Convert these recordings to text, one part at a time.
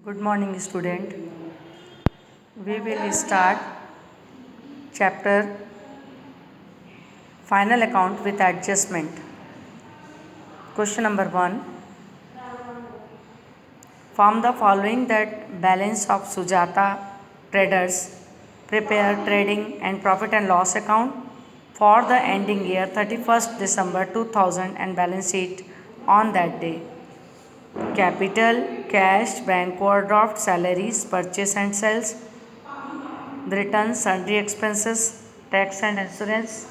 Good morning, student. We will start chapter final account with adjustment. Question number 1. From the following that balance of Sujata traders prepare trading and profit and loss account for the ending year 31st December 2000 and balance sheet on that day. Capital, cash, bank overdraft, salaries, purchase and sales, the returns, sundry expenses, tax and insurance,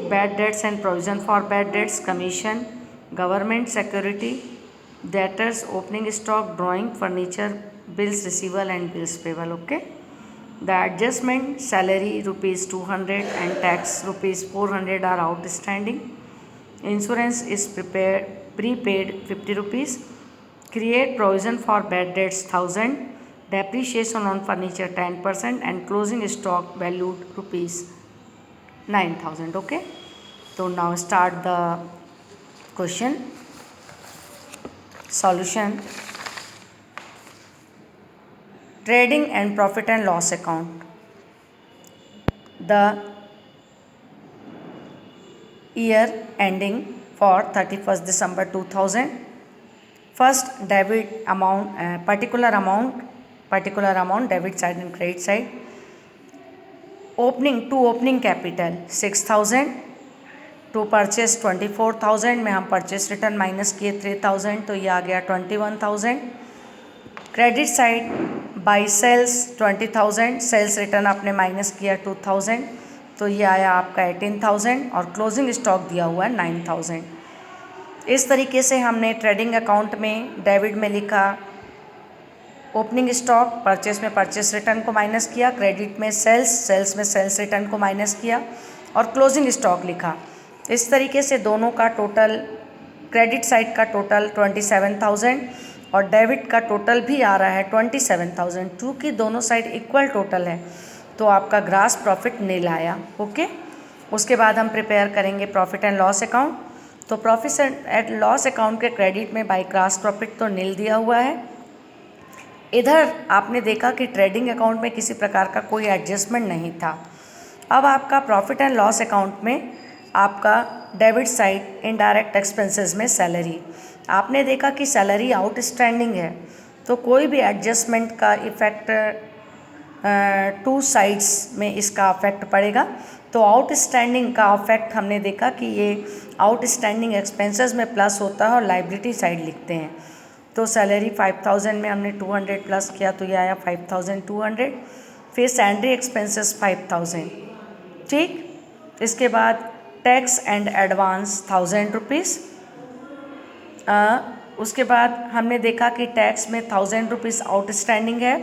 bad debts and provision for bad debts, commission, government security, debtors, opening stock, drawing, furniture, bills receivable and bills payable. Okay. The adjustment salary rupees 200 and tax rupees 400 are outstanding. Insurance is prepaid 50 rupees. Create provision for bad debts 1000. Depreciation on furniture 10% and closing stock valued rupees 9000. Okay. So now start the question. Solution. Trading and profit and loss account. The year ending for 31st December 2000. First debit amount, particular amount debit side and credit side. Opening capital 6000, to purchase 24,000 में हम purchase return minus किए 3000 तो ये आ गया 21,000. Credit side by sales 20,000, sales return आपने minus किया 2,000 तो ये आया आपका 18,000 और क्लोजिंग स्टॉक दिया हुआ है 9,000. इस तरीके से हमने ट्रेडिंग अकाउंट में डेबिट में लिखा ओपनिंग स्टॉक, परचेस में परचेस रिटर्न को माइनस किया, क्रेडिट में सेल्स में सेल्स रिटर्न को माइनस किया और क्लोजिंग स्टॉक लिखा. इस तरीके से दोनों का टोटल, क्रेडिट साइड का टोटल 27,000 और डेबिट का टोटल भी आ रहा है 27,000. चूँकि दोनों साइड इक्वल टोटल है तो आपका ग्रास प्रॉफिट नील आया. ओके. उसके बाद हम प्रिपेयर करेंगे प्रॉफिट एंड लॉस अकाउंट. तो प्रॉफिट एंड लॉस अकाउंट के क्रेडिट में बाई ग्रास प्रॉफिट तो नील दिया हुआ है. इधर आपने देखा कि ट्रेडिंग अकाउंट में किसी प्रकार का कोई एडजस्टमेंट नहीं था. अब आपका प्रॉफिट एंड लॉस अकाउंट में आपका डेबिट साइड इनडायरेक्ट एक्सपेंसेस में सैलरी, आपने देखा कि सैलरी आउटस्टैंडिंग है तो कोई भी एडजस्टमेंट का इफ़ेक्ट टू साइड्स में इसका अफेक्ट पड़ेगा. तो आउटस्टैंडिंग का अफेक्ट हमने देखा कि ये आउटस्टैंडिंग एक्सपेंसेस में प्लस होता है और लाइबिलिटी साइड लिखते हैं. तो सैलरी 5,000 में हमने 200 प्लस किया तो ये आया 5,200. फिर सैलरी एक्सपेंसेस 5,000. ठीक. इसके बाद टैक्स एंड एडवांस 1,000 रुपीज़. उसके बाद हमने देखा कि टैक्स में 1,000 रुपीज़ आउटस्टैंडिंग है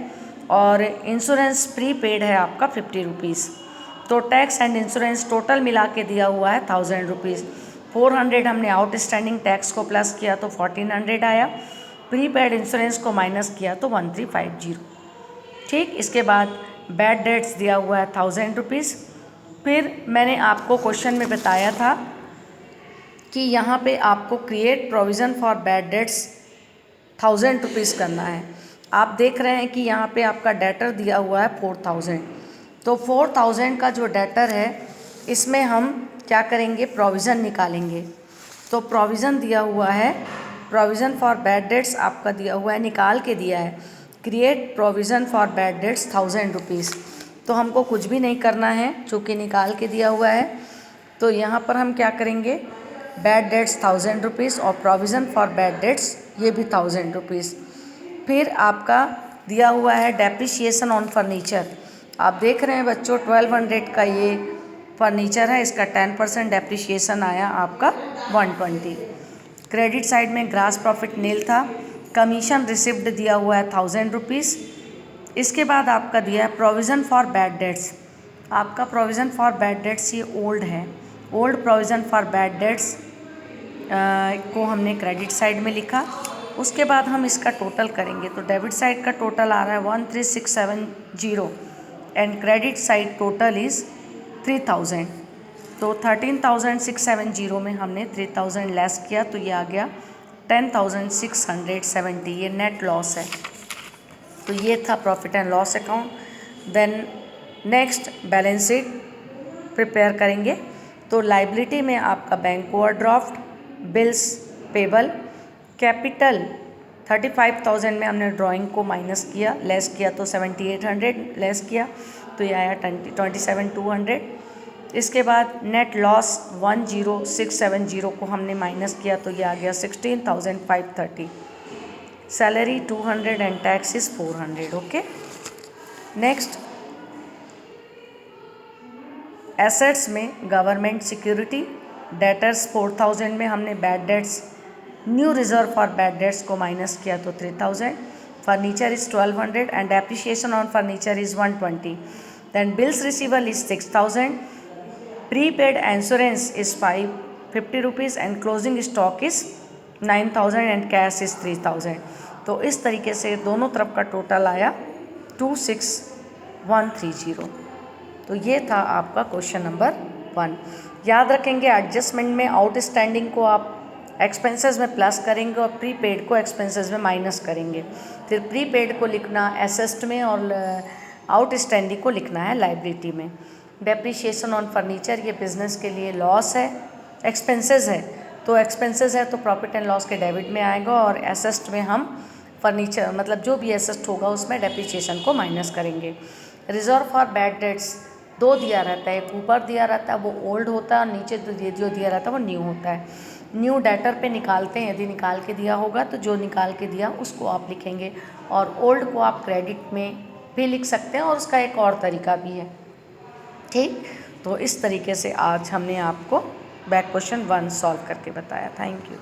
और इंश्योरेंस प्रीपेड है आपका 50 रुपीज़. तो टैक्स एंड इंश्योरेंस टोटल मिला के दिया हुआ है 1,000 रुपीज़. 400 हमने आउटस्टैंडिंग टैक्स को प्लस किया तो 1,400 आया. प्रीपेड इंश्योरेंस को माइनस किया तो 1,350. ठीक. इसके बाद बैड डेट्स दिया हुआ है 1,000 रुपीज़. फिर मैंने आपको क्वेश्चन में बताया था कि यहाँ पे आपको create provision for bad dates 1,000 rupees करना है. आप देख रहे हैं कि यहाँ पे आपका डेटर दिया हुआ है 4,000. तो 4,000 का जो डेटर है इसमें हम क्या करेंगे, प्रोविज़न निकालेंगे. तो प्रोविज़न दिया हुआ है, प्रोविज़न फॉर बैड डेट्स आपका दिया हुआ है, निकाल के दिया है create provision for bad dates 1,000 rupees. तो हमको कुछ भी नहीं करना है चूँकि निकाल के दिया हुआ है. तो यहाँ पर हम क्या करेंगे, बैड डेट्स 1,000 रुपीज़ और प्रोविज़न फॉर बैड डेट्स ये भी 1,000 रुपीज़. फिर आपका दिया हुआ है डेप्रिसिएशन ऑन फर्नीचर. आप देख रहे हैं बच्चों 1,200 का ये फर्नीचर है, इसका 10% डेप्रिसिएशन आया आपका 120. क्रेडिट साइड में ग्रास प्रॉफिट नील था. कमीशन रिसिप्ट दिया हुआ है 1,000 रुपीज़. इसके बाद आपका दिया है प्रोविज़न फॉर बैड डेट्स. आपका प्रोविज़न फॉर बैड डेट्स ये ओल्ड है. Old provision for bad debts को हमने क्रेडिट साइड में लिखा. उसके बाद हम इसका टोटल करेंगे तो डेबिट साइड का टोटल आ रहा है 13,670 and credit side total is 3,000. तो 13,670 में हमने 3,000 लेस किया तो ये आ गया 10,670, ये नेट लॉस है। तो ये था profit and loss account. Then next balance sheet prepare करेंगे। तो लाइबिलिटी में आपका bank overdraft, bills payable, capital 35,000 में हमने ड्राइंग को माइनस किया, लेस किया तो 7,800 लेस किया तो ये आया 27,200। इसके बाद नेट लॉस 10,670 को हमने माइनस किया तो ये आ गया 16,530। Salary 200 and tax is 400। Okay, next assets में गवर्नमेंट सिक्योरिटी, डेटर्स 4,000 में हमने bad debts, new reserve for bad debts को माइनस किया तो 3,000। Furniture is 1,200 and appreciation on furniture is 120। Then bills receivable is 6,000, prepaid insurance is 550 rupees and closing stock is 9,000 and cash is 3,000। तो इस तरीके से दोनों तरफ का टोटल आया 26,130। तो ये था आपका क्वेश्चन नंबर 1। याद रखेंगे एडजस्टमेंट में आउटस्टैंडिंग को आप एक्सपेंसेस में प्लस करेंगे और प्रीपेड को एक्सपेंसेस में माइनस करेंगे। फिर प्रीपेड को लिखना एसेट में और आउटस्टैंडिंग को लिखना है लायबिलिटी में। डेप्रिसिएशन ऑन फर्नीचर ये बिजनेस के लिए लॉस है, एक्सपेंसेस है, तो एक्सपेंसेस है तो प्रॉफिट एंड लॉस के डेबिट में आएगा और एसेट में हम फर्नीचर मतलब जो भी एसेट होगा उसमें डेप्रिसिएशन को माइनस करेंगे। रिजर्व फॉर बैड डेट्स 2 दिया रहता है, एक ऊपर दिया रहता है वो ओल्ड होता है और नीचे जो दिया रहता है वो न्यू होता है। न्यू डेटर पे निकालते हैं, यदि निकाल के दिया होगा तो जो निकाल के दिया उसको आप लिखेंगे और ओल्ड को आप क्रेडिट में भी लिख सकते हैं और उसका एक और तरीका भी है। ठीक, तो इस तरीके से आज हमने आपको बैक क्वेश्चन 1 सॉल्व करके बताया। Thank you.